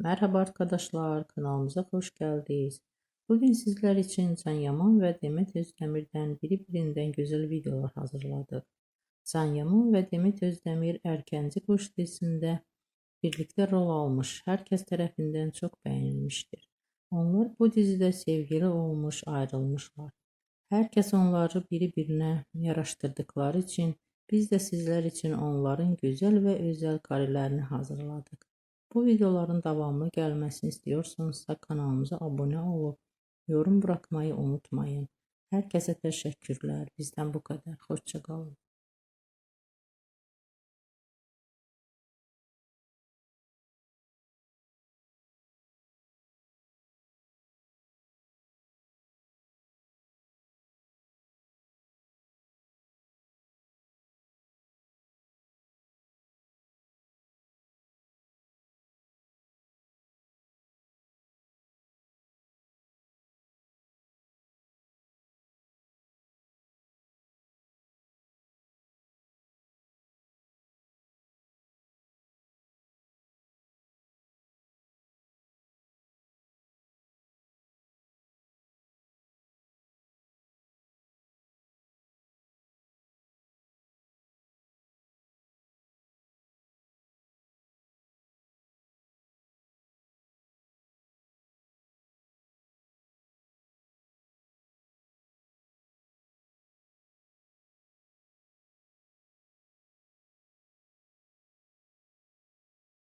Merhaba arkadaşlar, kanalımıza hoş geldiniz. Bugün sizler için Can Yaman ve Demet Özdemir'den birbirinden güzel videolar hazırladık. Can Yaman ve Demet Özdemir Erkenci Kuş dizisinde birlikte rol almış, herkes tarafından çok beğenilmiştir. Onlar bu dizide sevgili olmuş, ayrılmışlar. Herkes onları birbirine yaraştırdıkları için biz de sizler için onların güzel ve özel karelerini hazırladık. Bu videoların devamlı gelmesini istiyorsanız kanalımıza abone olup yorum bırakmayı unutmayın. Herkese teşekkürler. Bizden bu kadar. Hoşça kalın.